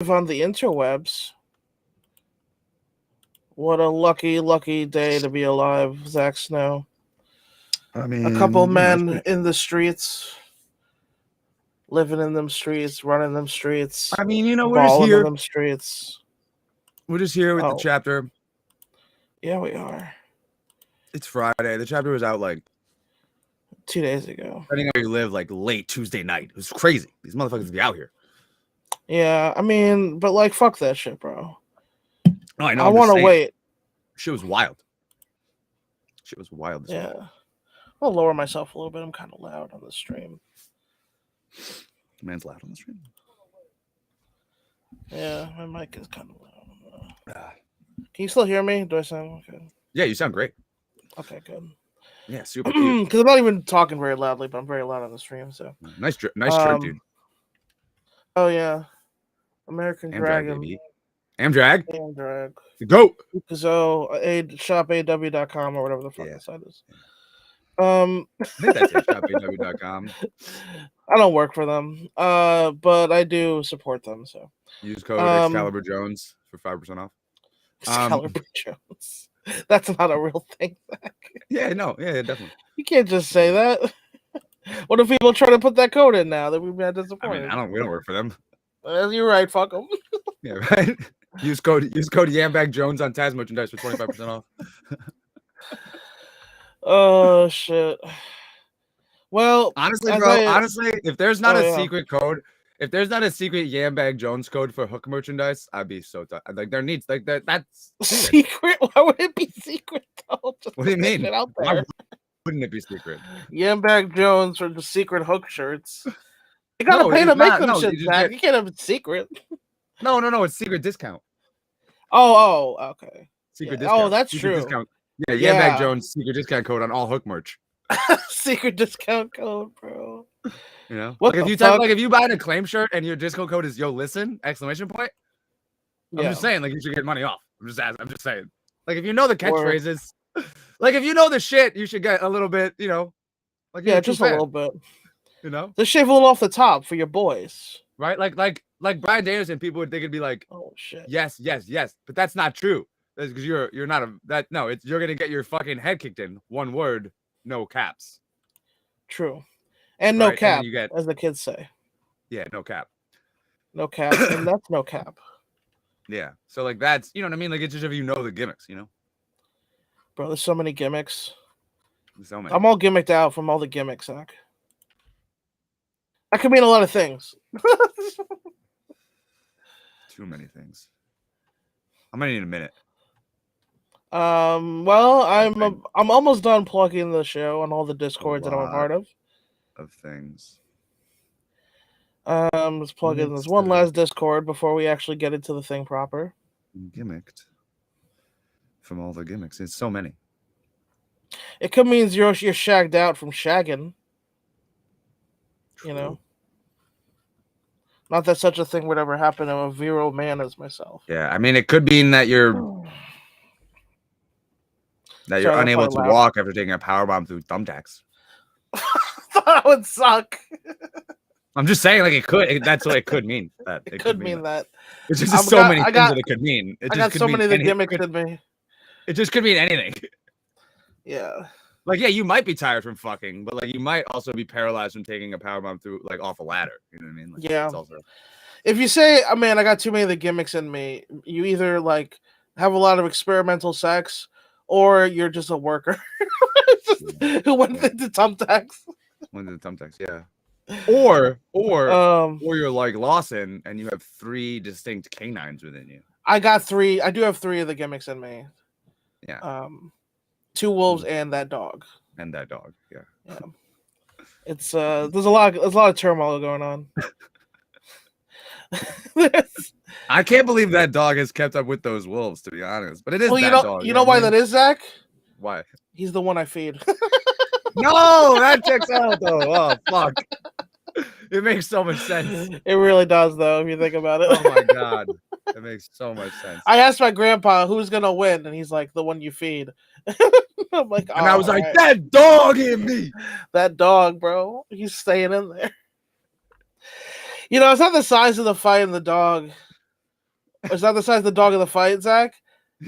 on the interwebs. What a lucky, lucky day to be alive, Zach Snow. I mean, a couple men in the streets, living in them streets, running them streets. I mean, we're just balling here. in them streets. We're just here with the chapter. Yeah, we are. It's Friday. The chapter was out like 2 days ago. Depending on where you live, like late Tuesday night. It was crazy. These motherfuckers be out here. Yeah, I mean, but like, fuck that shit, bro. No, I know. I want to wait. Shit was wild. Shit was wild. Yeah. I'll lower myself a little bit. I'm kind of loud on the stream. Man's loud on the stream. Yeah, my mic is kind of loud. Can you still hear me? Do I sound okay? Yeah, you sound great. Okay, good. Yeah, super. Because I'm not even talking very loudly, but I'm very loud on the stream. So nice drink, dude. Oh yeah, American Dragon. Baby. Amdrag. Go. So shopaw.com or whatever the fuck the site is. I think that's it, shopaw.com. I don't work for them, but I do support them. So use code Excalibur Jones for 5% off. Excalibur Jones. That's not a real thing, Zach. Yeah, no, yeah, definitely. You can't just say that. What if people try to put that code in now? That we've been disappointed. I mean, we don't work for them. You're right. Fuck them. Yeah, right. Use code Yambag Jones on Taz merchandise for 25% off. Oh shit. Well, honestly, bro. If there's not a secret code, if there's not a secret Yambag Jones code for Hook merchandise, I'd be so like there needs like that. That's secret. Why would it be secret though? What do you mean? Out there. Why wouldn't it be secret? Yambag Jones for the secret Hook shirts. You gotta pay to make them shit, Zach. You can't have it secret. No. It's secret discount. Oh, okay. Secret discount. Oh, that's secret true. Discount. Yeah, Yambag Jones secret discount code on all Hook merch. Secret discount code, bro. You know, what like if you buy an Acclaim shirt and your discount code is "Yo listen!" exclamation point. I'm just saying, like you should get money off. I'm just saying, like if you know the catchphrases, like if you know the shit, you should get a little bit. You know, like just a little bit. You know, just shave a little off the top for your boys, right? Like Bryan Danielson, people would think it'd be like, oh shit, yes, but that's not true. That's because you're not you're gonna get your fucking head kicked in. One word, no caps. True. And no cap, as the kids say. Yeah, no cap. No cap, and that's no cap. Yeah. So like that's you know what I mean? Like it's just if you know the gimmicks, you know? Bro, there's so many gimmicks. So many. I'm all gimmicked out from all the gimmicks, Zach. That could mean a lot of things. Too many things. I'm gonna need a minute. Well, I'm almost done plugging the show on all the Discords that I'm a part of. Things. Let's plug in this one last Discord before we actually get into the thing proper. Gimmicked. From all the gimmicks, it's so many. It could mean you're shagged out from shagging. True. You know. Not that such a thing would ever happen to a virile man as myself. Yeah, I mean, it could mean that you're unable to walk after taking a powerbomb through thumbtacks. That would suck. I'm just saying, like it could. That's what it could mean. That it could mean that. It's just so many things that it could mean. I got so many of the gimmicks in me. It just could mean anything. Yeah. Like you might be tired from fucking, but like you might also be paralyzed from taking a powerbomb through like off a ladder. You know what I mean? Like, yeah. If you say, "Oh man, I got too many of the gimmicks in me," you either like have a lot of experimental sex, or you're just a worker who went into thumbtacks. Went into thumbtacks, yeah. Or you're like Lawson and you have 3 distinct canines within you. I got 3. I do have 3 of the gimmicks in me. Yeah. 2 wolves and that dog. And that dog, yeah. Yeah. It's there's a lot of turmoil going on. I can't believe that dog has kept up with those wolves, to be honest. But it is dog. You know why that is, Zach? Why? He's the one I feed. No, that checks out though. Oh fuck. It makes so much sense. It really does, though, if you think about it. Oh my god. It makes so much sense. I asked my grandpa who's gonna win, and he's like, the one you feed. I'm like, and I was like, that dog in me. That dog, bro. He's staying in there. You know, it's not the size of the fight in the dog. It's not the size of the dog in the fight, Zach.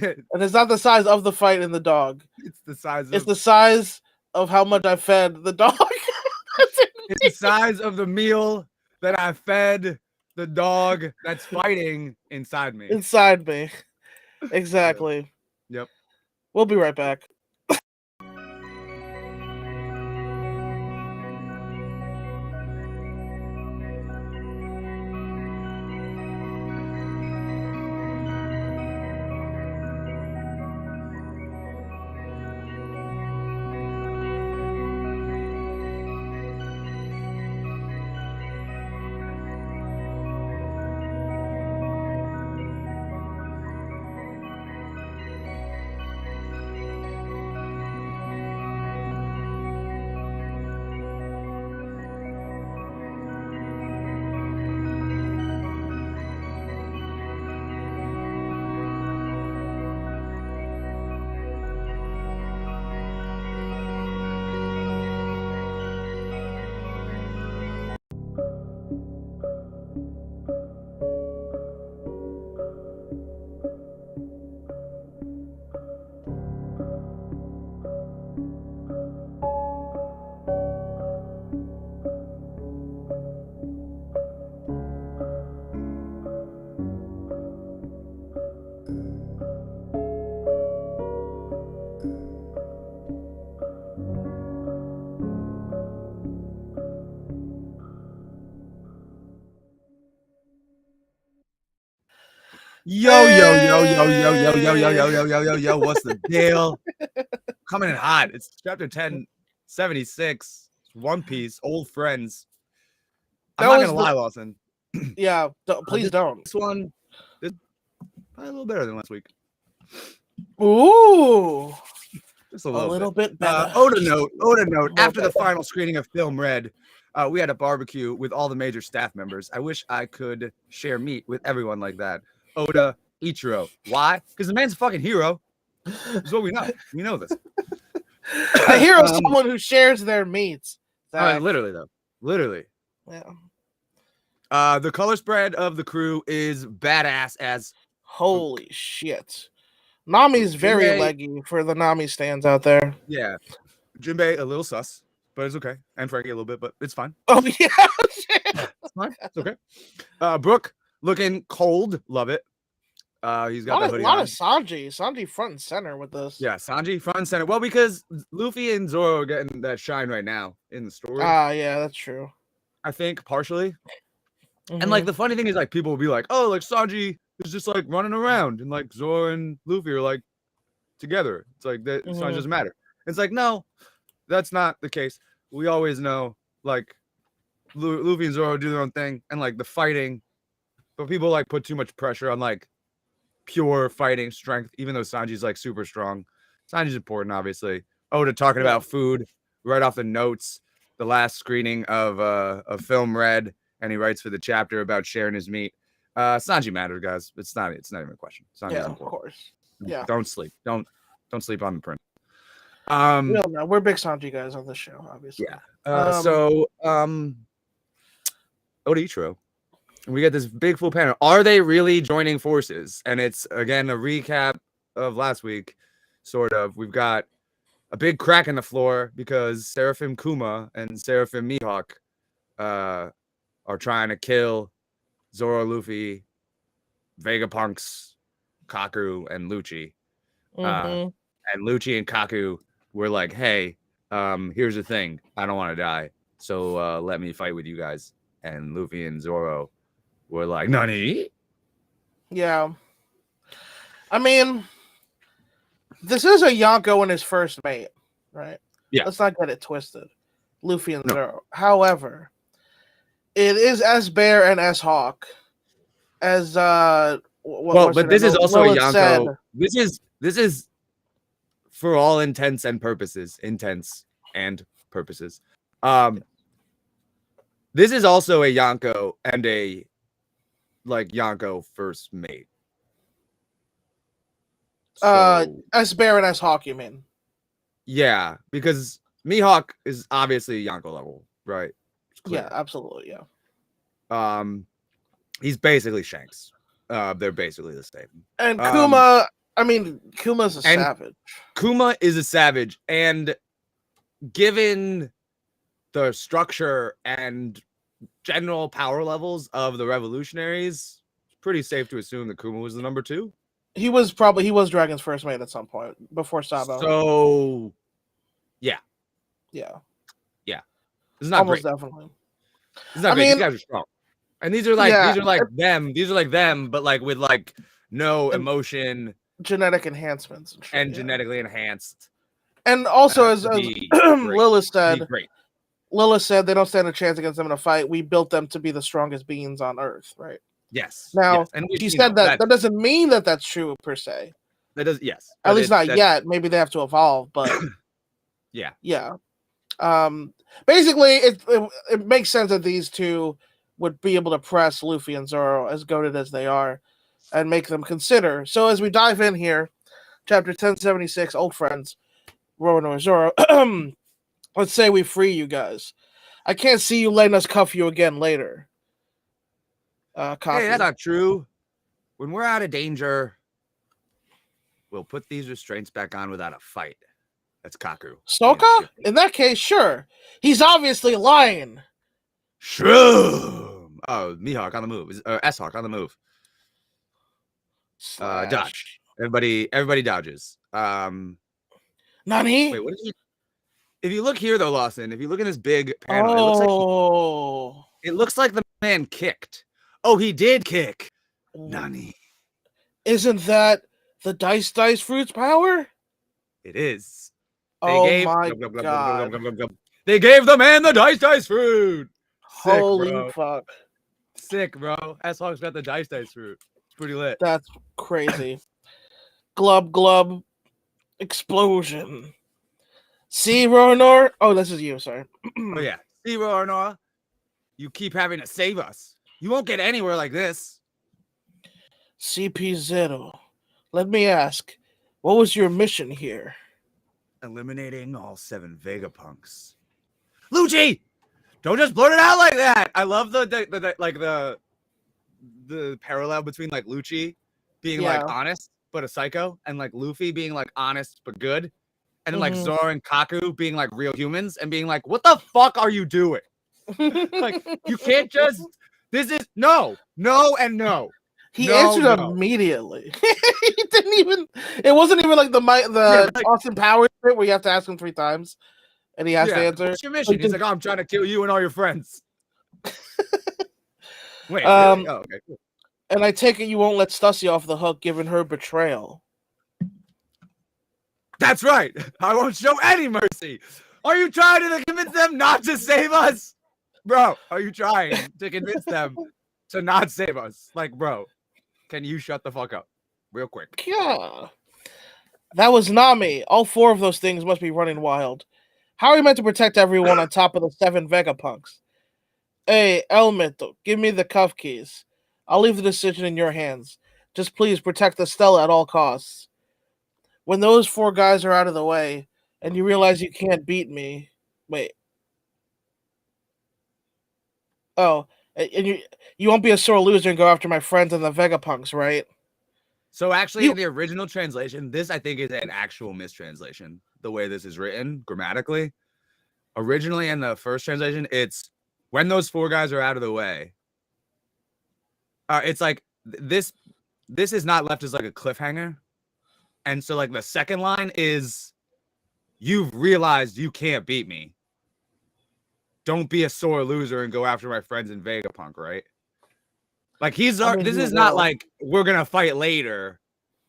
And it's not the size of the fight in the dog. It's the size of It's the size of how much I fed the dog. it's the size of the meal that I fed the dog that's fighting inside me. Inside me. Exactly. Yep. We'll be right back. Yo, what's the deal? Coming in hot. It's chapter 1076. One Piece, old friends. I'm not gonna lie, Lawson. Yeah, please don't. This one is probably a little better than last week. Ooh. Just a little bit better. Oda note. After the final screening of Film Red, we had a barbecue with all the major staff members. I wish I could share meat with everyone like that. Oda Ichiro. Why? Because the man's a fucking hero. That's what we know. We know this. A hero is someone who shares their meats. Literally, though. Literally. Yeah. The color spread of the crew is badass as. Holy shit. Nami's very leggy for the Nami stands out there. Yeah. Jinbei, a little sus, but it's okay. And Frankie, a little bit, but it's fine. Oh, yeah. It's fine. It's okay. Brooke, looking cold. Love it. He's got the hoodie on. Of Sanji front and center with this. Yeah, Sanji front and center. Well, because Luffy and Zoro are getting that shine right now in the story. Yeah, that's true. I think partially. Mm-hmm. And like the funny thing is, like people will be like, "Oh, like Sanji is just like running around, and like Zoro and Luffy are like together. It's like that. Sanji doesn't matter." It's like no, that's not the case. We always know like Luffy and Zoro do their own thing, and like the fighting, but people like put too much pressure on like pure fighting strength, even though Sanji's like super strong. Sanji's important, obviously. Oda talking about food right off the notes. The last screening of Film Red, and he writes for the chapter about sharing his meat. Sanji matters, guys. It's not even a question. Sanji's important. Of course. Yeah. Don't sleep. Don't sleep on the print. We're big Sanji guys on this show, obviously. Yeah. Oda Ichiro. We get this big full panel. Are they really joining forces? And it's again a recap of last week, sort of. We've got a big crack in the floor because Seraphim Kuma and Seraphim Mihawk are trying to kill Zoro, Luffy, Vegapunks, Kaku, and Lucci. And Lucci and Kaku were like, "Hey, here's the thing. I don't want to die, so let me fight with you guys." And Luffy and Zoro were like, "Nani?" Yeah. I mean, this is a Yonko and his first mate, right? Yeah. Let's not get it twisted. Luffy and Zoro. However, it is S Bear and S Hawk. As but this is also a Yonko. This is for all intents and purposes. This is also a Yonko and a Yonko first mate. So, S Bear and S Hawk, you mean? Yeah, because Mihawk is obviously Yonko level, right? Yeah, absolutely, yeah. He's basically Shanks. They're basically the same. And Kuma, I mean, Kuma's a savage. Kuma is a savage, and given the structure and general power levels of the revolutionaries, it's pretty safe to assume that Kuma was the number 2. He was Dragon's first mate at some point before Sabo. So, yeah. This is not almost great. Definitely. This is not great. These guys are strong, and these are like them. These are like them, but like with like no emotion, genetic enhancements, and genetically enhanced. And also, as Lilith said, they don't stand a chance against them in a fight. We built them to be the strongest beings on Earth, right? Yes. Now, yes. And she said that doesn't mean that that's true per se. That does, yes. At least not yet. Maybe they have to evolve, but yeah. Basically, it makes sense that these two would be able to press Luffy and Zoro, as goated as they are, and make them consider. So as we dive in here, chapter 1076, Old Friends, Roronoa Zoro. Let's say we free you guys. I can't see you letting us cuff you again later. Hey, that's not true. When we're out of danger, we'll put these restraints back on without a fight. That's Kaku. Soka? In that case, sure. He's obviously lying. Shroom. Oh, Mihawk on the move. S-Hawk on the move. Dodge. Everybody dodges. Nani? Wait, what is he? If you look here, though, Lawson, if you look in this big panel, it looks like the man kicked. Oh, he did kick. Nani? Isn't that the Dice Fruit's power? It is. My God. They gave the man the Dice Fruit. Sick, holy fuck. Sick, bro. S-Hawk's got the Dice Fruit. It's pretty lit. That's crazy. Glub. Explosion. See, Roronoa? Oh, this is you, sorry. Oh, yeah. See, Roronoa? You keep having to save us. You won't get anywhere like this. CP0. Let me ask, what was your mission here? Eliminating all 7 Vegapunks. Lucci! Don't just blurt it out like that! I love the parallel between like Lucci being like honest but a psycho, and like Luffy being like honest but good. And then like Zoro and Kaku being like real humans and being like, what the fuck are you doing? Like, you can't just, this is no. He answered immediately. He didn't even, it wasn't even like the Austin Powers bit where you have to ask him 3 times and he has to answer. What's your mission? He's like, oh, I'm trying to kill you and all your friends. Wait, really? Oh, okay, cool. And I take it you won't let Stussy off the hook given her betrayal. That's right. I won't show any mercy. Are you trying to convince them not to save us? Bro, are you trying to convince them to not save us? Like, bro, can you shut the fuck up real quick? Yeah. That was Nami. All 4 of those things must be running wild. How are you meant to protect everyone on top of the 7 Vegapunks? Hey, Elmito, give me the cuff keys. I'll leave the decision in your hands. Just please protect Estella at all costs. When those 4 guys are out of the way and you realize you can't beat me, wait. Oh, and you won't be a sore loser and go after my friends and the Vegapunks, right? So actually, in the original translation, this I think is an actual mistranslation. The way this is written grammatically, originally in the first translation, it's when those 4 guys are out of the way. It's like this is not left as like a cliffhanger. And so like the second line is, you've realized you can't beat me. Don't be a sore loser and go after my friends in Vegapunk, right? Like this is not like we're going to fight later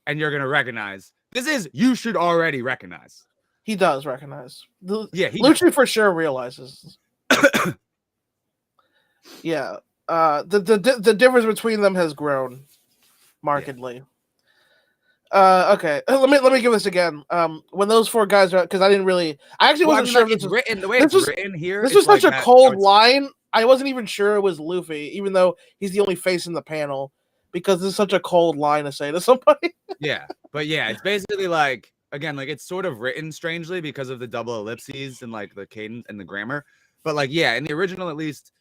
and you're going to recognize. This is, you should already recognize. He does recognize. Lucci for sure realizes. Yeah. The difference between them has grown markedly. Yeah. Okay, let me give this again. When those 4 guys are, because I actually wasn't sure. Like, it's written the way it's written here. This was such a cold line. I wasn't even sure it was Luffy, even though he's the only face in the panel, because this is such a cold line to say to somebody. Yeah, but yeah, it's basically like, again, like it's sort of written strangely because of the double ellipses and like the cadence and the grammar. But like, yeah, in the original at least,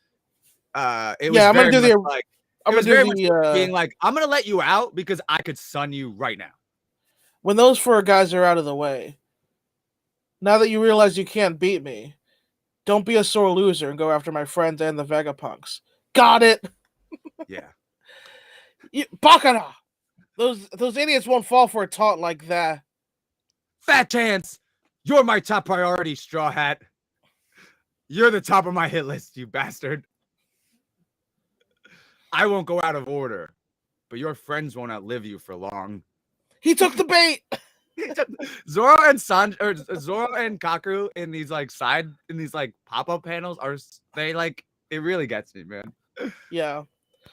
it was. I'm gonna do I'm It was gonna very do much the being like, I'm gonna let you out because I could sun you right now. when those 4 guys are out of the way. Now that you realize you can't beat me, don't be a sore loser and go after my friends and the Vegapunks. Got it. Yeah. Bacana! Those idiots won't fall for a taunt like that. Fat Chance, you're my top priority, Straw Hat. You're the top of my hit list, you bastard. I won't go out of order, but your friends won't outlive you for long. He took the bait. Zoro and Zoro and Kaku in these like pop-up panels it really gets me, man. Yeah.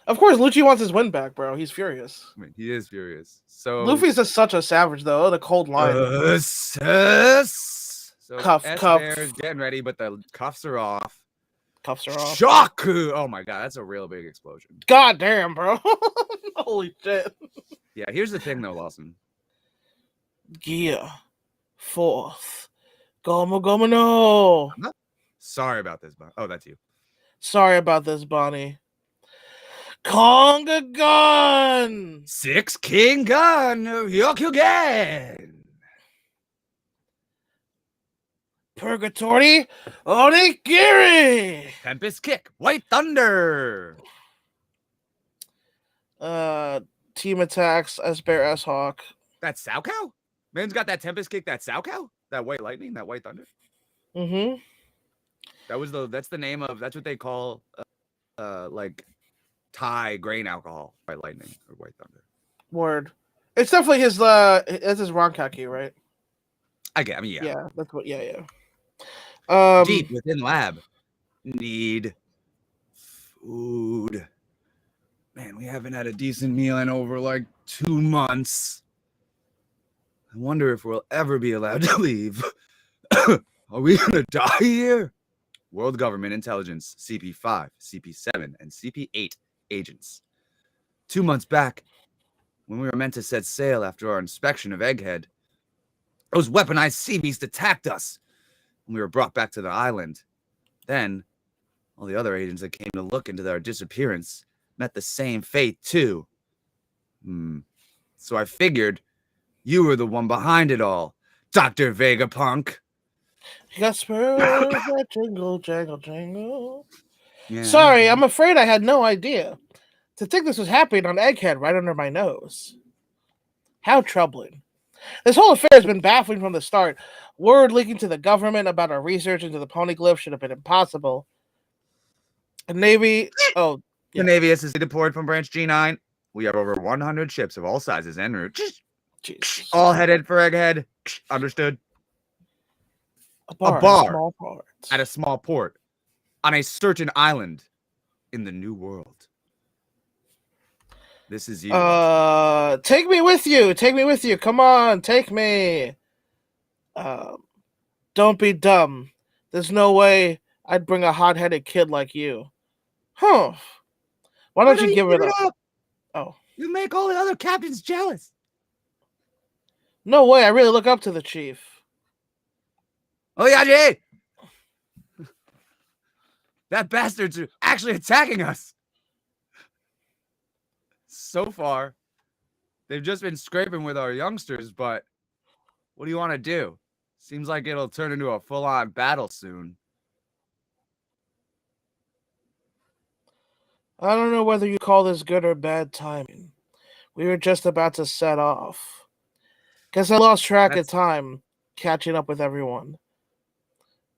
Of course, Lucci wants his win back, bro. He's furious. I mean, he is furious. So Luffy's just such a savage, though. The cold line. So Cuff. Bear's getting ready, but the cuffs are off. Cuffs are off. Shaku! Oh my god, that's a real big explosion. God damn, bro. Holy shit. Yeah, here's the thing, though, Lawson. Gear. 4th. Gomu Gomu no. Sorry about this, but that's you. Sorry about this, Bonnie. Conga Gun! 6 King Gun! Hyokugen! Purgatory Onigiri! Tempest Kick! White Thunder! Team attacks S-Bear, S-Hawk. That's Sao-Kao? Man's got that Tempest Kick, that Sao-Kao? That White Lightning, that White Thunder? Mm-hmm. That's the name of, that's what they call, Thai grain alcohol, White Lightning or White Thunder. Word. It's definitely his, it's his Rankaki, right? Yeah. Yeah, that's what, yeah. Deep within lab. Need food. Man, we haven't had a decent meal in over like 2 months. I wonder if we'll ever be allowed to leave. Are we gonna die here? World Government Intelligence, CP5, CP7, and CP8 agents. 2 months back, when we were meant to set sail after our inspection of Egghead, those weaponized sea beasts attacked us, and we were brought back to the island. Then, all the other agents that came to look into their disappearance met the same fate, too. So I figured you were the one behind it all, Dr. Vegapunk. You got spurs that jingle, jangle, jangle. Yeah. Sorry, I'm afraid I had no idea. To think this was happening on Egghead right under my nose. How troubling. This whole affair has been baffling from the start. Word leaking to the government about our research into the poneglyph should have been impossible. The Navy... Oh, yeah. The Navy is deployed from Branch G9. We have over 100 ships of all sizes en route. Jesus. All headed for Egghead. Understood? A bar at a small port on a certain island in the New World. This is you. Take me with you. Take me with you. Come on, take me. Don't be dumb. There's no way I'd bring a hot-headed kid like you. Huh. Why don't you give it up? Oh. You make all the other captains jealous. No way. I really look up to the chief. Oh, yeah, Jay. That bastard's actually attacking us. So far, they've just been scraping with our youngsters, but what do you want to do? Seems like it'll turn into a full-on battle soon. I don't know whether you call this good or bad timing. We were just about to set off. Guess I lost track of time catching up with everyone.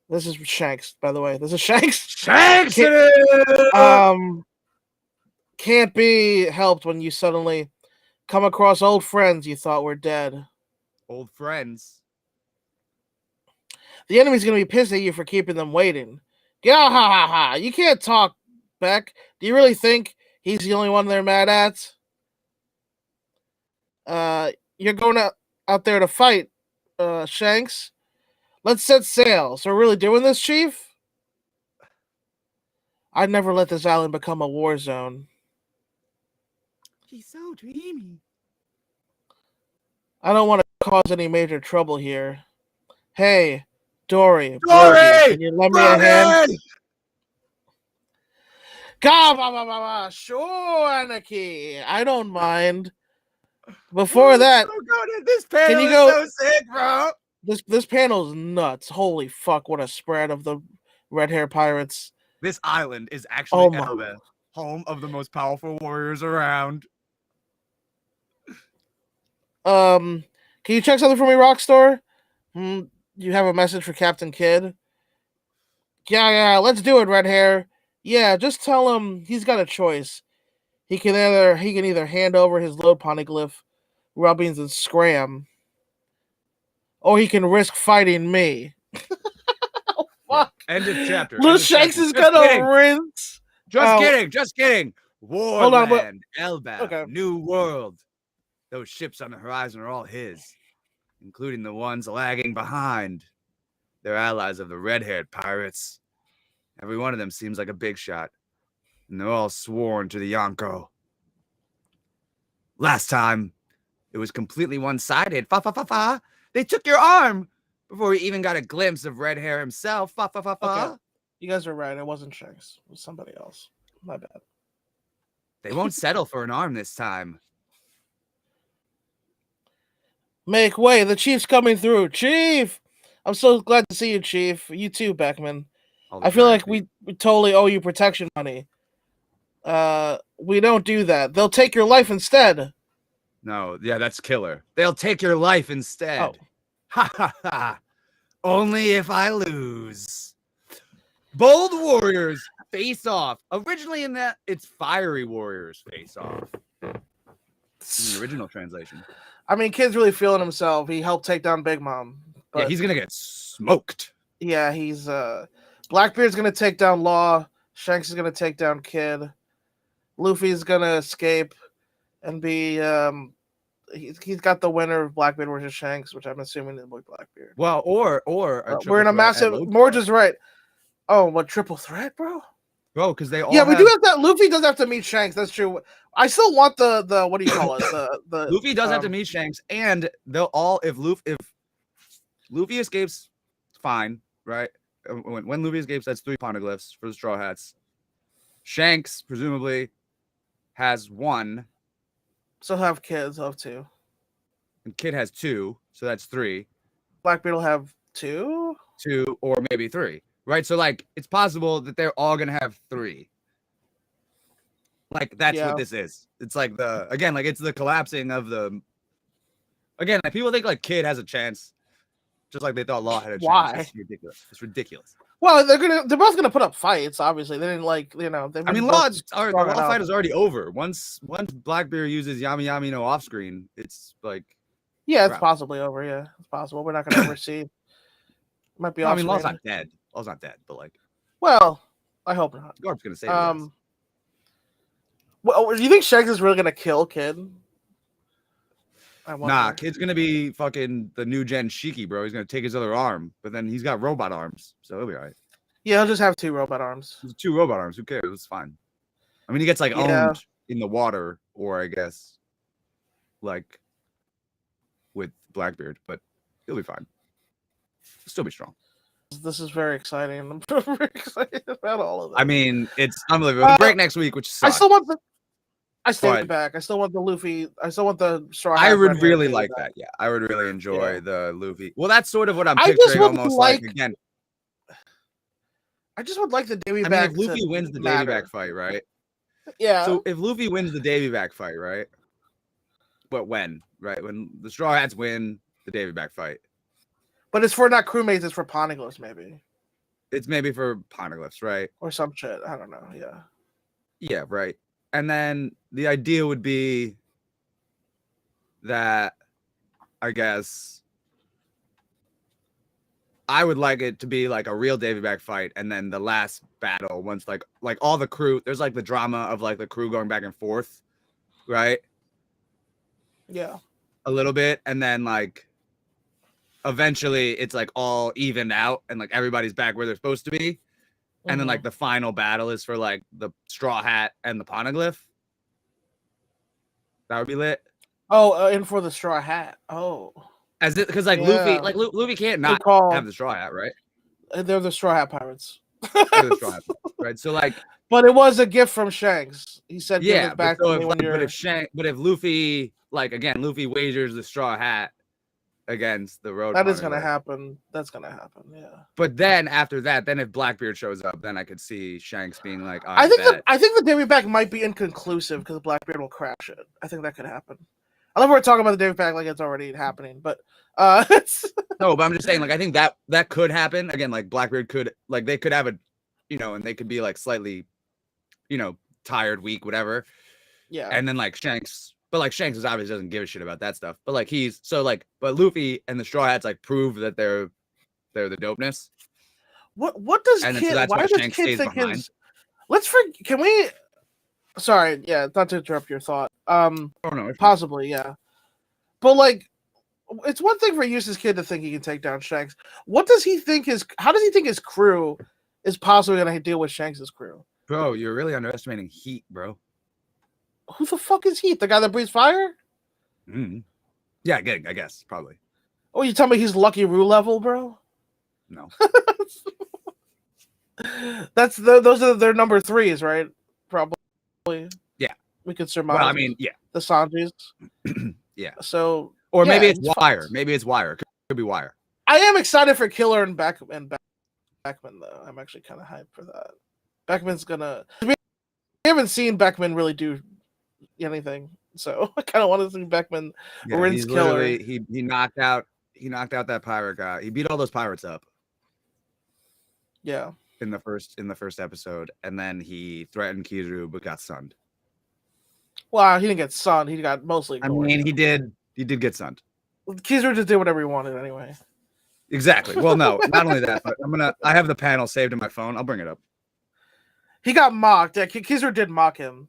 This is Shanks, by the way. This is Shanks. Shanks! Can't be helped when you suddenly come across old friends you thought were dead. Old friends? The enemy's going to be pissed at you for keeping them waiting. Yeah, ha, ha, ha. You can't talk, Beck. Do you really think he's the only one they're mad at? You're going out there to fight, Shanks. Let's set sail. So we're really doing this, Chief? I'd never let this island become a war zone. He's so dreamy. I don't want to cause any major trouble here. Hey, Dory! Dory! Can you lend me a hand? Sure, Anarchy. I don't mind. Before that, so good. This panel you is so sick, bro. This panel is nuts. Holy fuck! What a spread of the red hair pirates. This island is actually Elbeth, home of the most powerful warriors around. Can you check something for me, Rockstar? You have a message for Captain Kidd? Yeah, let's do it, red hair. Yeah, just tell him he's got a choice. He can either hand over his load poneglyph, rubbings, and scram, or he can risk fighting me. Oh, fuck. End of chapter. Little Shanks is gonna rinse. Just kidding. Warland, Elbaf, okay. New World. Those ships on the horizon are all his, including the ones lagging behind. They're allies of the red-haired pirates. Every one of them seems like a big shot, and they're all sworn to the Yonko. Last time, it was completely one-sided. Fa. They took your arm before we even got a glimpse of Red Hair himself. Fa. Okay. You guys are right. It wasn't Shanks. It was somebody else. My bad. They won't settle for an arm this time. Make way. The Chief's coming through. Chief! I'm so glad to see you, Chief. You too, Beckman. I feel like we totally owe you protection money. We don't do that. They'll take your life instead. No, yeah, that's killer. They'll take your life instead. Oh. Ha. Only if I lose. Bold warriors face off. Originally in that, it's fiery warriors face off. In the original translation. I mean, Kid's really feeling himself. He helped take down Big Mom. Yeah, he's gonna get smoked. Yeah, he's Blackbeard's gonna take down Law. Shanks is gonna take down Kid. Luffy's gonna escape and be he's got the winner of Blackbeard versus Shanks, which I'm assuming is Blackbeard. Well, or we're in a massive. Morge is right. Oh, what triple threat, bro? Bro, because they all. Yeah, we do have that. Luffy does have to meet Shanks. That's true. I still want the what do you call it? The Luffy does have to meet Shanks, and they'll all if Luffy escapes, fine, right? When Luffy escapes, that's 3 poneglyphs for the Straw Hats. Shanks presumably has 1. So have Kids have 2. And Kid has 2, so that's 3. Blackbeard will have 2? 2 or maybe 3. Right? So like it's possible that they're all gonna have 3. Like that's what this is. It's like it's the collapsing of the like people think like Kid has a chance. Just like they thought Law had a chance. Why? It's ridiculous. It's ridiculous. Well, they're both gonna put up fights. Obviously, they didn't I mean, the Law fight is already over. Once Blackbeard uses Yami no off screen, it's like it's possibly over. Yeah, it's possible. We're not gonna ever see. Might be. I mean, Law's not dead. Law's not dead, but like. Well, I hope not. Garb's gonna save him. Well, do you think Shanks is really gonna kill Kid? Nah, Kid's gonna be fucking the new gen Shiki, bro. He's gonna take his other arm, but then he's got robot arms, so he'll be all right. Yeah, he'll just have 2 robot arms. 2 robot arms. Who cares? It's fine. I mean, he gets like owned in the water, or I guess like with Blackbeard, but he'll be fine. He'll still be strong. This is very exciting. I'm very excited about all of this. I mean, it's unbelievable. The break next week, which sucks. I stay back. I still want the Luffy. I still want the Straw Hat. I would really like that. Yeah, I would really enjoy the Luffy. Well, that's sort of what I'm picturing. Almost like again. I just would like the Davy back. If Luffy wins the Davy back fight, right? Yeah. So if Luffy wins the Davy back fight, right? But when, right? When the Straw Hats win the Davy back fight. But it's for not crewmates. It's for poneglyphs, maybe. It's maybe for poneglyphs, right? Or some shit. I don't know. Yeah. Yeah, right. And then the idea would be that, I guess, I would like it to be like a real Davy back fight, and then the last battle, once like all the crew, there's like the drama of like the crew going back and forth, right? Yeah. A little bit, and then like eventually it's like all evened out, and like everybody's back where they're supposed to be. And then, like, the final battle is for, like, the Straw Hat and the Poneglyph. That would be lit. Oh, and for the Straw Hat. Oh. Because, like, Luffy can't not have the Straw Hat, right? They're the Straw Hat pirates. They're the Straw Hat. right? So like, But it was a gift from Shanks. He said, "Give yeah, this back but so to me when you're." but if Luffy, like again, Luffy wagers the Straw Hat against the Road. That is gonna happen. That's gonna happen. Yeah. But then after that, then if Blackbeard shows up, then I could see Shanks being like, I think the Davy Pack might be inconclusive because Blackbeard will crash it. I think that could happen. I love we're talking about the Davy Pack like it's already happening, but it's no, but I'm just saying, like, I think that could happen again. Like Blackbeard could, like, they could have a, and they could be like slightly, tired, weak, whatever. Yeah. And then like Shanks, but like Shanks is obviously doesn't give a shit about that stuff. But like but Luffy and the Straw Hats like prove that they're the dopeness. What does and Kid? So that's why does Shanks Kid think behind. his? Can we? Sorry, yeah, not to interrupt your thought. Possibly, yeah. But like, it's one thing for Eustace Kid to think he can take down Shanks. What does he think how does he think his crew is possibly going to deal with Shanks' crew? Bro, you're really underestimating Heat, bro. Who the fuck is Heat? The guy that breathes fire? Mm-hmm. Yeah, I guess, probably. Oh, you tell me he's Lucky Roo level, bro? No. Those are their number 3s, right? Probably. Yeah. We could surmise. Well, I mean, yeah. The Sanjis. Yeah. So, or maybe it's Wire. Maybe it's Wire. Could be Wire. I am excited for Killer and Beckman though. I'm actually kind of hyped for that. Beckman's gonna. We haven't seen Beckman really do anything, so I kind of want to see Beckman rinse Killer. He knocked out that pirate guy. He beat all those pirates up. Yeah. In the first episode, and then he threatened Kizaru but got sunned. Well, he didn't get sunned. He got mostly ignored. I mean, he did get sunned. Kizaru just did whatever he wanted anyway. Exactly. Well, no, not only that, but I have the panel saved in my phone. I'll bring it up. He got mocked. Yeah, Kizaru did mock him.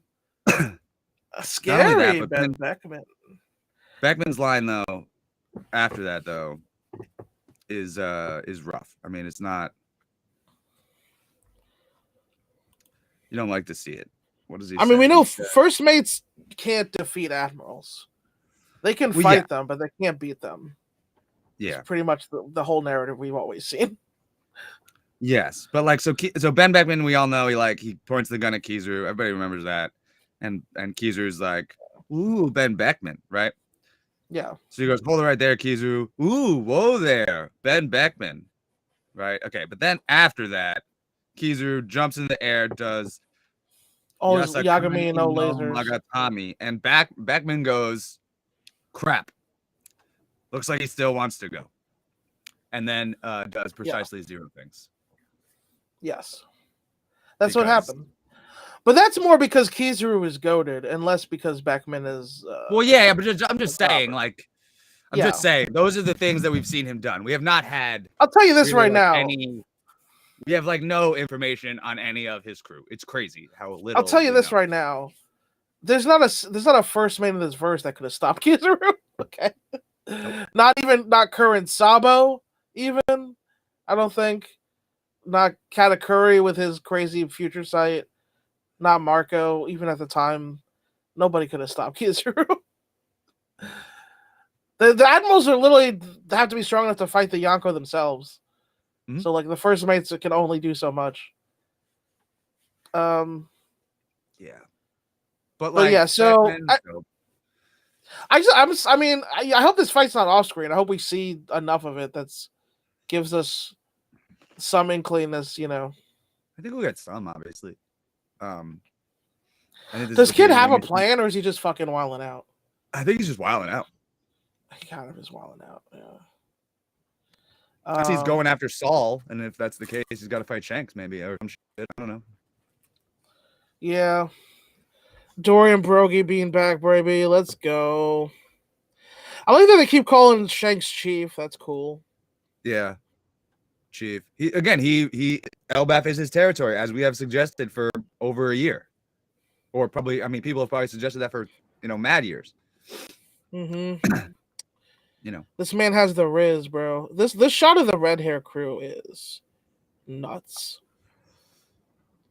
Scary, that, Ben Beckman. Beckman's line though, after that though, is rough. I mean, it's not. You don't like to see it. What does he say? I mean, we know first mates can't defeat admirals. They can fight them, but they can't beat them. Yeah. It's pretty much the whole narrative we've always seen. Yes. But like, so Ben Beckman, we all know he points the gun at Kizaru. Everybody remembers that. And Kizaru's like, ooh, Ben Beckman, right? Yeah. So he goes, hold it right there, Kizaru. Ooh, whoa there, Ben Beckman. Right? Okay. But then after that, Kizaru jumps in the air, does Yagami no lasers. Magatami, and Beckman goes, crap. Looks like he still wants to go. And then does precisely 0 things. Yes. That's what happened. But that's more because Kizaru is goated and less because Beckman is well, yeah, but I'm just saying, like, just saying, those are the things that we've seen him done. We have not had. I'll tell you this right now. We have like no information on any of his crew. It's crazy how little. I'll tell you this right now. There's not a first mate in this verse that could have stopped Kizaru. Okay. Nope. Not current Sabo, even. I don't think. Not Katakuri with his crazy future sight. Not Marco, even at the time. Nobody could have stopped Kizaru. The admirals are literally have to be strong enough to fight the Yonko themselves. Mm-hmm. So like the first mates can only do so much. Yeah. But yeah, so I hope this fight's not off screen. I hope we see enough of it that gives us some inclingness, I think we'll get some, obviously. Does Kid have a plan, or is he just fucking wilding out? I think he's just wilding out. He kind of is wilding out, yeah. He's going after Saul, and if that's the case, he's got to fight Shanks, maybe, or some shit. I don't know. Yeah. Dorian Brogy being back, baby. Let's go. I like that they keep calling Shanks Chief. That's cool. Yeah. Chief. He Elbaf is his territory, as we have suggested for over a year. Or probably, people have probably suggested that for, mad years. Mm-hmm. This man has the Riz, bro. This shot of the red hair crew is nuts.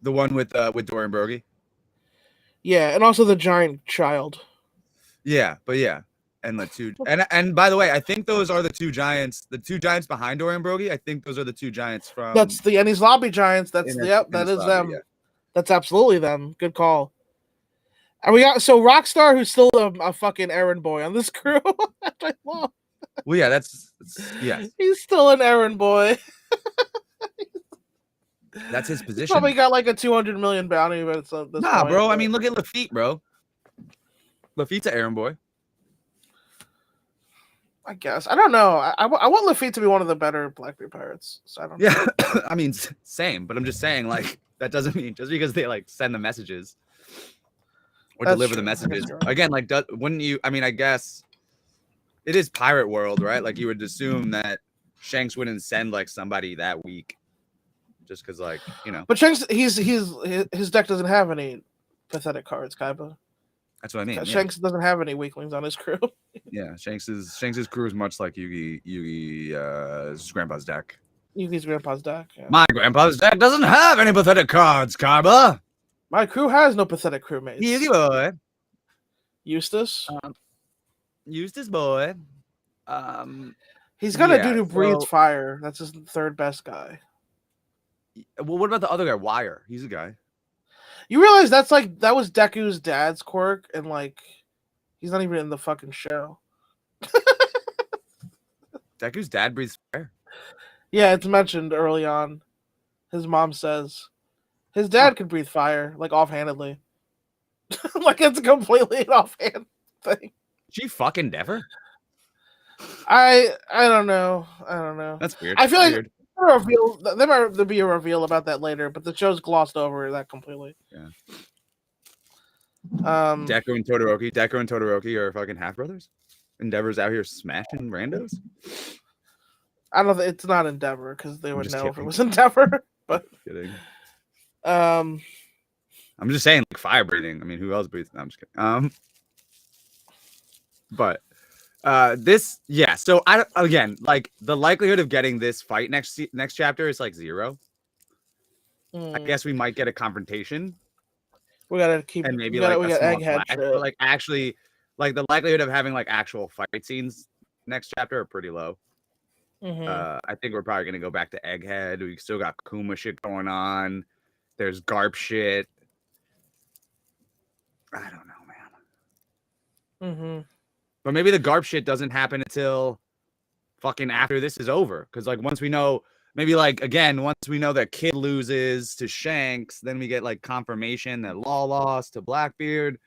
The one with Dorian Brogy? Yeah, and also the giant child. Yeah, but yeah. And the two and by the way, I think those are the two giants behind Dorian Brogy. I think those are the two giants from That's the Enies Lobby giants. That is them. Yeah. That's absolutely them. Good call. And we got so Rockstar, who's still a fucking errand boy on this crew. I love. Well, yeah, that's yes. He's still an errand boy. That's his He's position. probably got like a 200 million bounty, but it's this Nah, point, bro. but... I mean, look at Lafitte, bro. Lafitte's an errand boy. I guess. I don't know. I want Lafitte to be one of the better Blackbeard pirates. So I don't know. Yeah, I mean, same. But I'm just saying, like, that doesn't mean just because they like send the messages or That's deliver true. the messages. That's true. Again, like, wouldn't you? I mean, I guess it is pirate world, right? Like, you would assume that Shanks wouldn't send like somebody that weak, just because, like, you know. But Shanks, his deck doesn't have any pathetic cards, Kaiba. That's what I mean. Yeah. Shanks doesn't have any weaklings on his crew. Yeah, Shanks's crew is much like Yugi's grandpa's deck. Yugi's grandpa's deck. Yeah. My grandpa's deck doesn't have any pathetic cards, Kaiba. My crew has no pathetic crewmates. Yugi boy. Eustace. Eustace boy. He's got a yeah, dude who breathes so- fire. That's his third best guy. Well, what about the other guy, Wire? He's a guy. You realize that was Deku's dad's quirk, and like he's not even in the fucking show. Deku's dad breathes fire. Yeah, it's mentioned early on. His mom says his dad could breathe fire, like offhandedly. Like it's completely an offhand thing. She fucking Dever? I don't know. I don't know. That's weird. I feel like weird. there might be a reveal about that later, but the show's glossed over that completely. Yeah. Deku and Todoroki are fucking half brothers. Endeavor's out here smashing randos. I don't think it's not Endeavor because they would just know if it kidding. was Endeavor. But Kidding. um, I'm just saying, like, fire breathing. I mean, who else breathes? No, I'm just kidding. But this, yeah. So again, like, the likelihood of getting this fight next chapter is like 0. I guess we might get a confrontation. We gotta keep, and maybe we got a small Egghead clash, but like actually, like the likelihood of having like actual fight scenes next chapter are pretty low. I think we're probably gonna go back to Egghead. We still got Kuma shit going on. There's Garp shit. I don't know, man. But maybe the Garp shit doesn't happen until fucking after this is over. Because like once we know, maybe like again, once we know that Kid loses to Shanks, then we get like confirmation that Law lost to Blackbeard,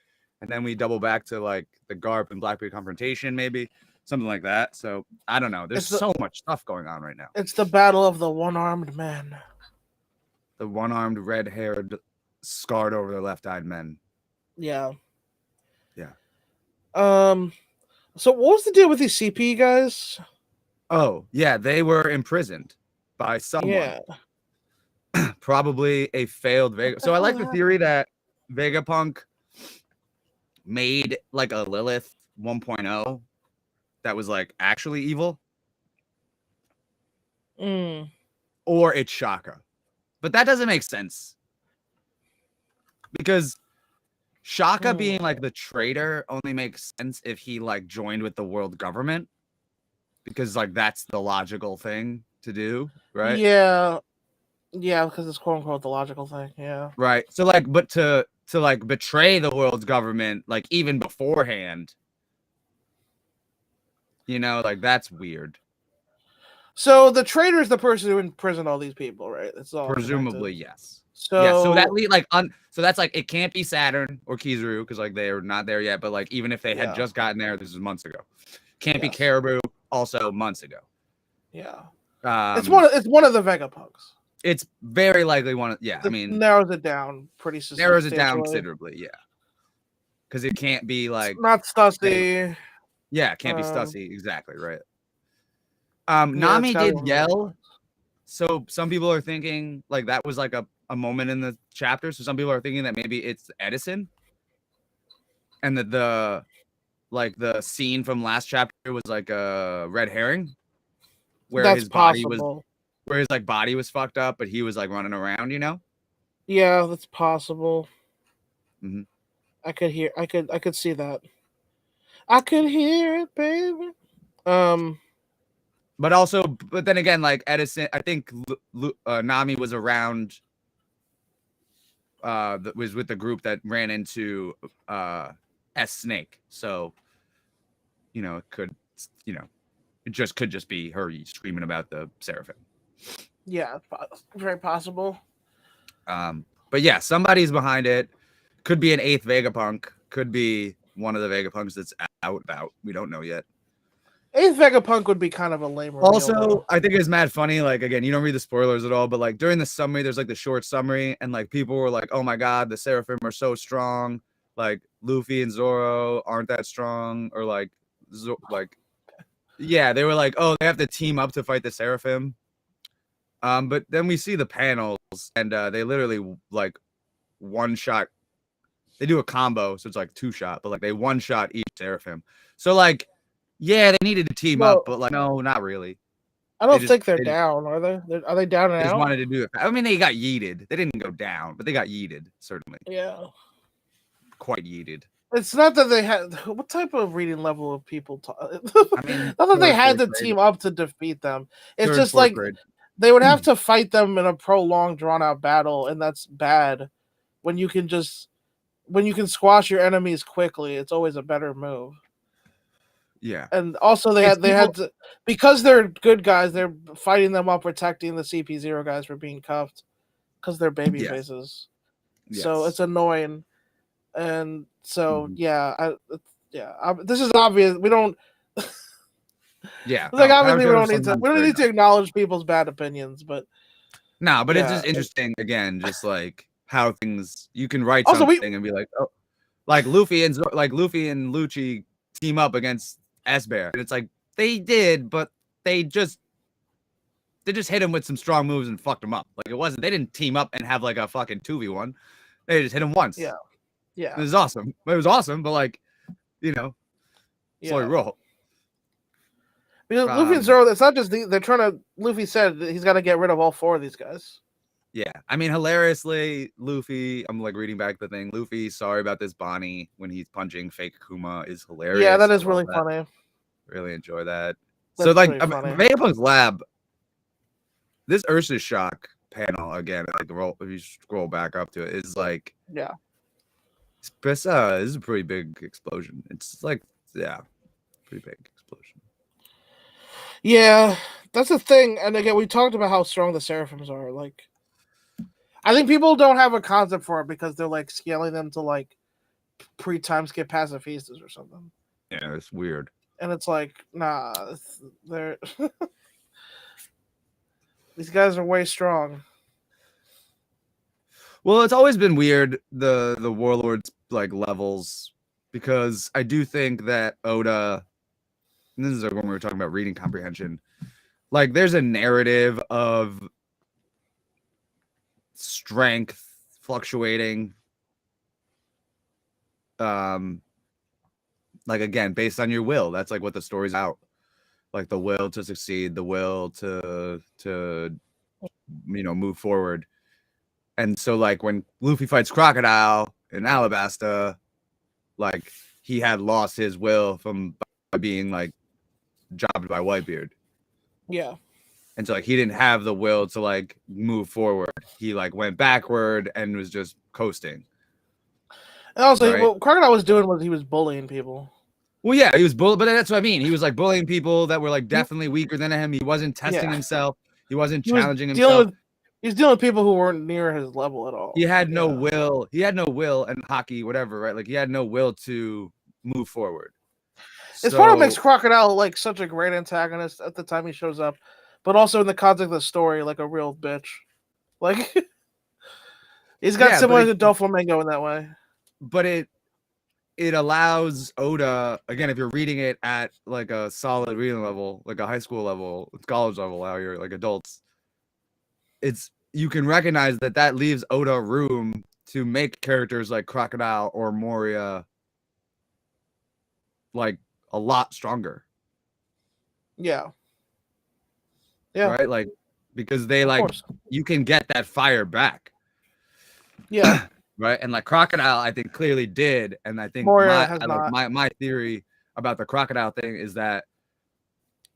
and then we double back to like the Garp and Blackbeard confrontation, maybe something like that. So I don't know. There's so much stuff going on right now. It's the battle of the one-armed men. The one-armed, red-haired, scarred over their left-eyed men. Yeah. Yeah. So what was the deal with these CP guys? Oh, yeah, they were imprisoned by someone. Yeah. Probably a failed Vega. So I like the theory that Vegapunk made like a Lilith 1.0 that was like actually evil. Or it's Shaka. But that doesn't make sense. Because Shaka being like the traitor only makes sense if he like joined with the world government. Because like that's the logical thing to do, right? Yeah. Yeah, because it's quote unquote the logical thing. Yeah. Right. So like, but to like betray the world's government, like even beforehand, you know, like that's weird. So the traitor is the person who imprisoned all these people, right? That's all. Presumably, yes. So yeah, so that so that's like it can't be Saturn or Kizaru because like they're not there yet. But like even if they had just gotten there, this is months ago. Can't be Caribou, also months ago. Yeah. It's one of the Vegapunks. It's very likely one of I mean narrows it down pretty substantially. Narrows it down considerably, yeah. Because it can't be like not Stussy. Yeah, it can't be Stussy, exactly, right. Nami did yell. So some people are thinking like that was like a moment in the chapter. So some people are thinking that maybe it's Edison. And that the scene from last chapter was like a red herring. Where his body was where his like body was fucked up, but he was like running around, you know? Yeah, that's possible. I could see that. I could hear it, baby. But then again, like Edison, I think Nami was around that was with the group that ran into S Snake. So, it could, it could just be her screaming about the Seraphim. Yeah, very possible. But yeah, somebody's behind it. Could be an 8th Vegapunk. Could be one of the Vegapunks that's out. We don't know yet. 8th Vegapunk would be kind of a lame reveal. Also, I think it's mad funny. Like, again, you don't read the spoilers at all, but like during the summary, there's like the short summary, and like people were like, "Oh my god, the Seraphim are so strong." Like Luffy and Zoro aren't that strong, or like, yeah, they were like, "Oh, they have to team up to fight the Seraphim." But then we see the panels, and they literally like one shot. They do a combo, so it's like 2-shot, but like they one shot each Seraphim. So like, yeah, they needed to team up, but like, no, not really. I don't think they're down, are they? Are they down and out? They just wanted to do it. I mean, they got yeeted. They didn't go down, but they got yeeted, certainly. Yeah. Quite yeeted. It's not that they had. What type of reading level of people I mean, not that they had to team up to defeat them. It's just like they would have to fight them in a prolonged, drawn-out battle, and that's bad. When you can squash your enemies quickly, it's always a better move. Yeah. And also they had to, because they're good guys, they're fighting them while protecting the CP0 guys from being cuffed because they're baby faces. Yes. So it's annoying. And so this is obvious. We don't Yeah. Like obviously we don't need to acknowledge people's bad opinions, but but it's just interesting again, just like how things you can write something and be like, oh, like Luffy and Lucci team up against S-Bear. And it's like they did, but they just hit him with some strong moves and fucked him up. Like they didn't team up and have like a fucking 2v1. They just hit him once. Yeah. Yeah. It was awesome. It was awesome, but like, slow roll. Because Luffy and Zoro, it's not just they're trying to. Luffy said that he's got to get rid of all 4 of these guys. Yeah, I mean, hilariously, Luffy. I'm like reading back the thing. Luffy, sorry about this, Bonnie. When he's punching fake Kuma is hilarious. Yeah, that is really funny. Really enjoy that. That's so like, Vegapunk's lab. This Ursa Shock panel again. Like if you scroll back up to it, is like this is a pretty big explosion. It's like pretty big explosion. Yeah, that's the thing. And again, we talked about how strong the Seraphims are. Like, I think people don't have a concept for it because they're like scaling them to like pre-time skip pacifistas or something. Yeah, it's weird. And it's like, nah, they're these guys are way strong. Well, it's always been weird, the Warlords like levels, because I do think that Oda, and this is when we were talking about reading comprehension, like there's a narrative of strength fluctuating, like again based on your will. That's like what the story's out, like the will to succeed, the will to move forward. And so like when Luffy fights Crocodile in Alabasta, like he had lost his will by being like jobbed by Whitebeard. Yeah. And so like he didn't have the will to like move forward. He like went backward and was just coasting. And also, what Crocodile was doing was he was bullying people. Well, yeah, he was but that's what I mean. He was like bullying people that were like definitely weaker than him. He wasn't testing himself. He wasn't challenging himself. He's dealing with people who weren't near his level at all. He had no will. He had no will and hockey, whatever, right? Like he had no will to move forward. It's part of what makes Crocodile like such a great antagonist at the time he shows up, but also in the context of the story, like a real bitch. Like he's got similar to Doflamingo in that way. But it allows Oda, again, if you're reading it at like a solid reading level, like a high school level, college level, how you're like adults, you can recognize that leaves Oda room to make characters like Crocodile or Moria like a lot stronger. Yeah. Right? Like because they like you can get that fire back. Yeah. Right? And like Crocodile, I think clearly did. And I think my theory about the Crocodile thing is that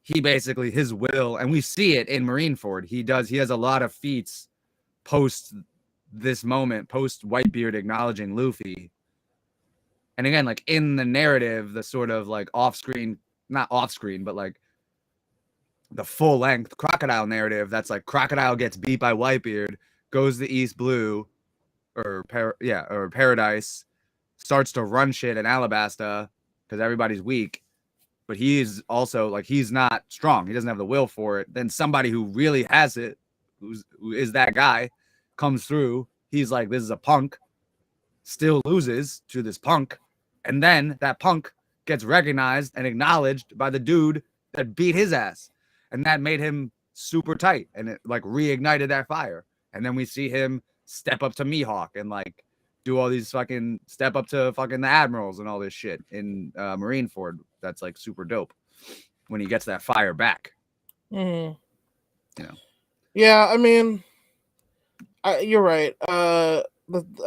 he basically, his will, and we see it in Marineford, he has a lot of feats post this moment post Whitebeard acknowledging Luffy. And again, like in the narrative, the sort of like not off screen, but like the full length Crocodile narrative, that's like Crocodile gets beat by Whitebeard, goes to East Blue or Paradise, starts to run shit in Alabasta because everybody's weak. But he is also like, he's not strong. He doesn't have the will for it. Then somebody who really has it, who is that guy, comes through. He's like, this is a punk, still loses to this punk. And then that punk gets recognized and acknowledged by the dude that beat his ass. And that made him super tight. And it like reignited that fire. And then we see him step up to Mihawk and like do all these fucking step up to fucking the admirals and all this shit in Marineford. That's like super dope when he gets that fire back. Mm-hmm. You know. Yeah, I mean, you're right. I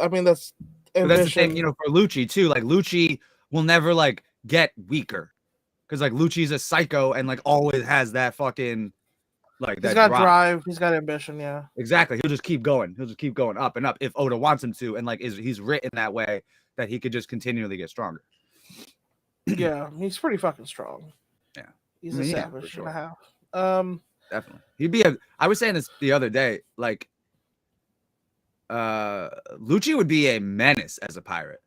mean, that's the thing, you know, for Lucci too. Like Lucci will never like get weaker because like Lucci's a psycho and like always has that fucking like he's got drive, he's got ambition. Yeah, exactly. He'll just keep going. He'll just keep going up and up if Oda wants him to, and like he's written that way that he could just continually get stronger. Yeah, he's pretty fucking strong. Yeah, he's a savage and a half. Definitely, he'd be I was saying this the other day, like. Lucci would be a menace as a pirate,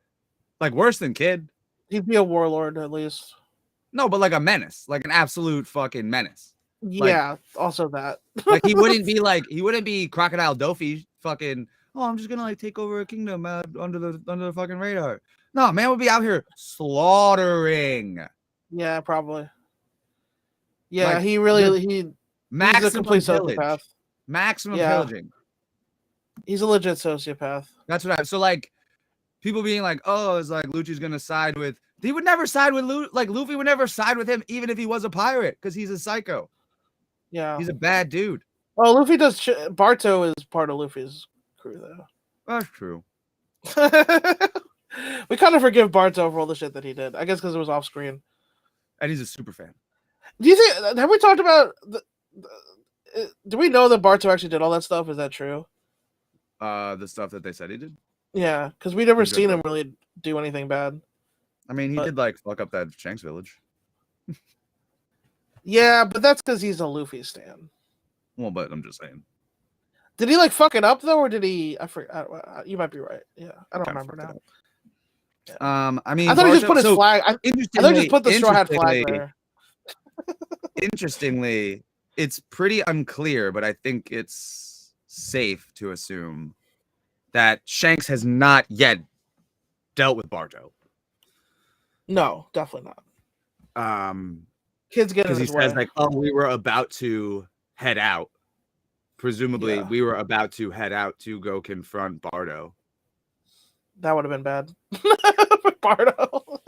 like worse than Kid. He'd be a warlord at least. No, but like a menace, like an absolute fucking menace. Yeah, like, also that. Like he wouldn't be Crocodile Dofi fucking. Oh, I'm just gonna like take over a kingdom under the fucking radar. No, man would be out here slaughtering. Yeah, probably. Yeah, like, he's a complete sociopath. Maximum pillaging. He's a legit sociopath. That's what so like people being like, oh, it's like Lucci's gonna side with. He would never side with like Luffy would never side with him, even if he was a pirate, because he's a psycho. Yeah, he's a bad dude. Oh, Luffy does. Barto is part of Luffy's crew, though. That's true. We kind of forgive Barto for all the shit that he did. I guess because it was off screen. And he's a super fan. Do you think? Have we talked about? Do we know that Barto actually did all that stuff? Is that true? The stuff that they said he did. Yeah, because we never seen him really do anything bad. I mean, he did like fuck up that Shanks village. Yeah, but that's because he's a Luffy stan. Well, but I'm just saying. Did he like fuck it up though, or did he? I forget. You might be right. Yeah, I don't remember now. Yeah. I mean, I thought he just put his flag. I thought he just put the Straw Hat flag there. Interestingly, it's pretty unclear, but I think it's safe to assume that Shanks has not yet dealt with Barto. No, definitely not. Kids get in his way. He says like, "Oh, we were about to head out. Presumably, we were about to head out to go confront Barto." That would have been bad for Barto.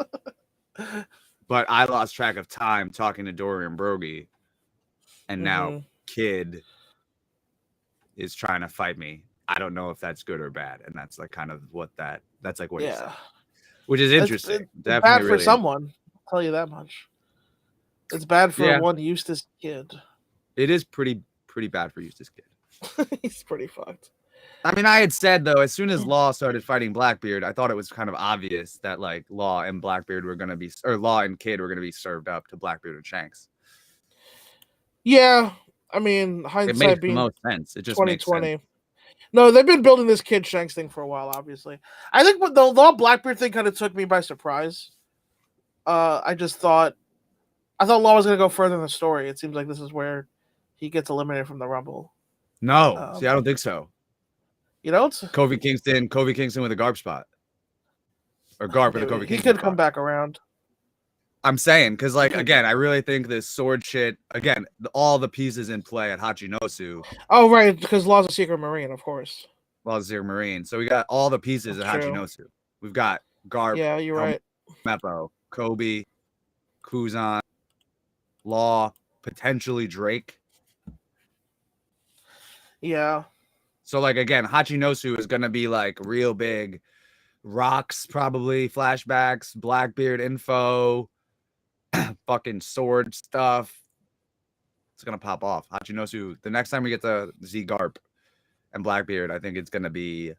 But I lost track of time talking to Dorian Broggie, and now Kid is trying to fight me. I don't know if that's good or bad, and that's like kind of what that's like what he said, which is interesting. It's bad for someone. I'll tell you that much. It's bad for one Eustace Kid. It is pretty bad for Eustace Kid. He's pretty fucked. I mean, I had said though, as soon as Law started fighting Blackbeard, I thought it was kind of obvious that like Law and Blackbeard were going to be, or Law and Kid were going to be served up to Blackbeard and Shanks. Yeah, I mean, hindsight it makes being the most sense. It just 2020. Makes sense. No, they've been building this Kid Shanks thing for a while. Obviously, I think the Law Blackbeard thing kind of took me by surprise. I thought Law was going to go further in the story. It seems like this is where he gets eliminated from the Rumble. No, see, I don't think so. You don't? Kofi Kingston with a Garp spot. Or Garp with a Kofi Kingston. He could come back around. I'm saying, because, like, again, I really think this sword shit, again, all the pieces in play at Hachinosu. Oh, right, because Law's a secret Marine, of course. Law's a secret Marine. So we got all the pieces at Hachinosu. We've got Garp. Yeah, you're right. Meppo, Kobe, Kuzan, Law, potentially Drake. Yeah. So, like, again, Hachinosu is going to be, like, real big. Rocks, probably, flashbacks, Blackbeard info, fucking sword stuff. It's going to pop off. Hachinosu, the next time we get to Z Garp, and Blackbeard, I think it's gonna be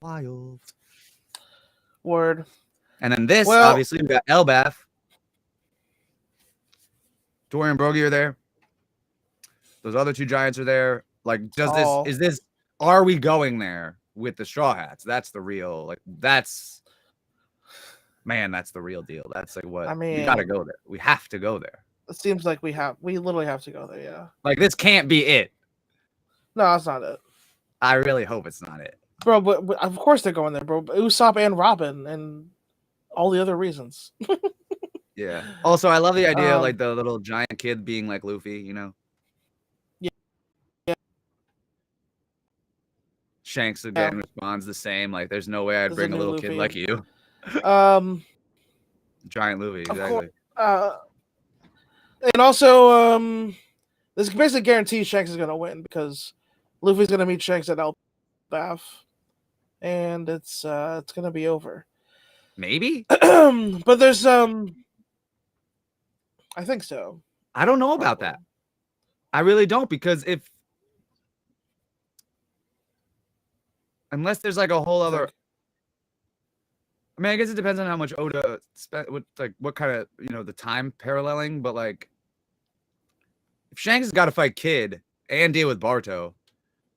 wild. Word. And then this, Well- obviously, we got Elbath. Dorian Broggie are there. Those other two giants are there. Like, are we going there with the Straw Hats? That's the real, that's the real deal. That's like what, I mean, we gotta go there. We have to go there. It seems like we literally have to go there, yeah. Like, this can't be it. No, that's not it. I really hope it's not it. Bro, but of course they're going there, bro. Usopp and Robin and all the other reasons. Yeah. Also, I love the idea of like the little giant kid being like Luffy, you know? Yeah. Shanks again responds the same. Like, there's no way I'd bring a little kid like you. Giant Luffy, exactly. And also, this basically guarantees Shanks is gonna win because Luffy's gonna meet Shanks at Elbaf, and it's gonna be over. Maybe, but there's I think so. I don't know about that. I really don't, because unless there's like a whole other. I mean, I guess it depends on how much Oda spent, what kind of, the time paralleling, but like, if Shanks has got to fight Kid and deal with Barto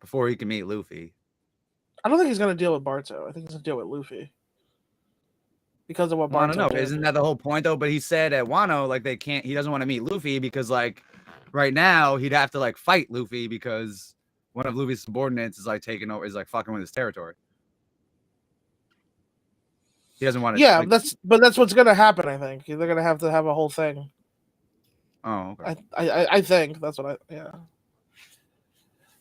before he can meet Luffy. I don't think he's gonna deal with Barto. I think he's gonna deal with Luffy. Because of what Barto did. Isn't that the whole point though? But he said at Wano, like, he doesn't want to meet Luffy because like right now he'd have to like fight Luffy because one of Luffy's subordinates is like taking over, is like fucking with his territory. He doesn't want to. Yeah, that's what's gonna happen. I think they're gonna have to have a whole thing. Oh, okay. I think that's what yeah.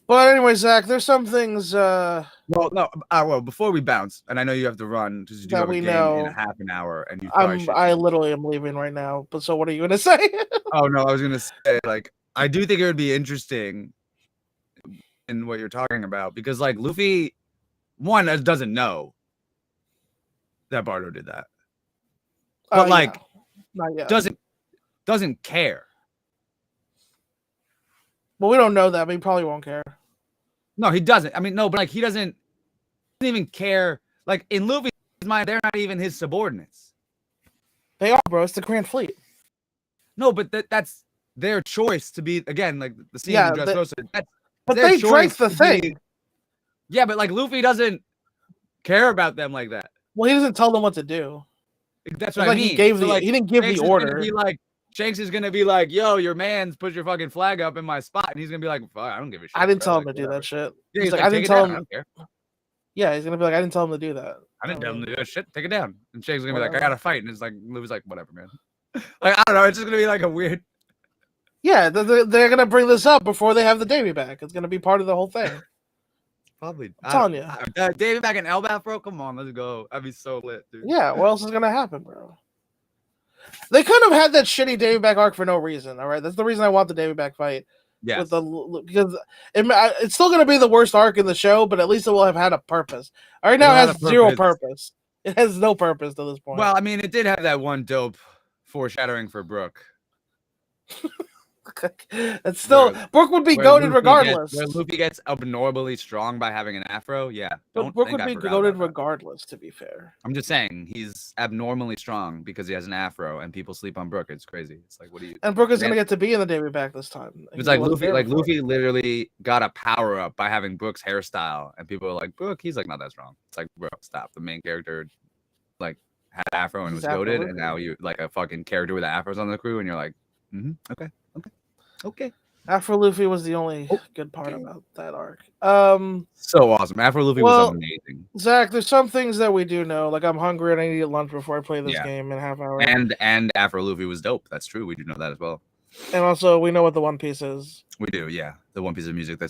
But anyway, Zach, there's some things. Well, no. Well, before we bounce, and I know you have to run because you do have a game in a half an hour, and you. I literally am leaving right now. But so, what are you gonna say? Oh no, I was gonna say, like, I do think it would be interesting in what you're talking about, because like Luffy, one, doesn't know that Barto did that, but like, not yet. doesn't care. Well, we don't know that, but he probably won't care. No, he doesn't. I mean, no, but like, he doesn't even care. Like, in Luffy's mind, they're not even his subordinates. They are, bro. It's the Grand Fleet. No, but that's their choice to be, again, like the scene in Dressrosa. But they drank the thing. Yeah, but like Luffy doesn't care about them like that. Well, he doesn't tell them what to do. That's what I mean. He didn't give the order. Shanks is gonna be like, "Yo, your man's put your fucking flag up in my spot," and he's gonna be like, "Fuck, I don't give a shit." I didn't tell him to do that shit. Yeah, he's like, I didn't tell him. I don't care. Yeah, he's gonna be like, "I didn't tell him to do that." I didn't tell him to do that shit. Take it down. And Shanks is gonna be like, "I gotta fight," and it's like, Luffy's like, "Whatever, man." Like, I don't know. It's just gonna be like a weird. Yeah, they're gonna bring this up before they have the Davy back. It's gonna be part of the whole thing. Probably. I'm telling you. Davy back in Elbaf, bro. Come on, let's go. That'd be so lit, dude. Yeah, what else is gonna happen, bro? They could have had that shitty Davy back arc for no reason. All right, that's the reason I want the Davy back fight. Yeah, because it's still gonna be the worst arc in the show, but at least it will have had a purpose. All right, now it has zero purpose. It has no purpose to this point. Well, I mean, it did have that one dope foreshadowing for Brook. It's still Brook would be goated regardless. Where Luffy gets abnormally strong by having an afro, yeah. But Brook would be goated regardless. To be fair, I'm just saying he's abnormally strong because he has an afro, and people sleep on Brook. It's crazy. It's like, what do you? And Brook is gonna get to be in the Davy back this time. It's like Luffy. Like Luffy literally got a power up by having Brook's hairstyle, and people are like, Brook, he's like not that strong. It's like, bro, stop. The main character, like, had afro and was goated, and now you like a fucking character with afros on the crew, and you're like, okay. Afro Luffy was the only good part about that arc. So awesome. Afro Luffy was amazing. Zach, there's some things that we do know. Like, I'm hungry and I need to eat lunch before I play this game in a half hour. And Afro Luffy was dope. That's true. We do know that as well. And also, we know what the One Piece is. We do, yeah. The One Piece of music that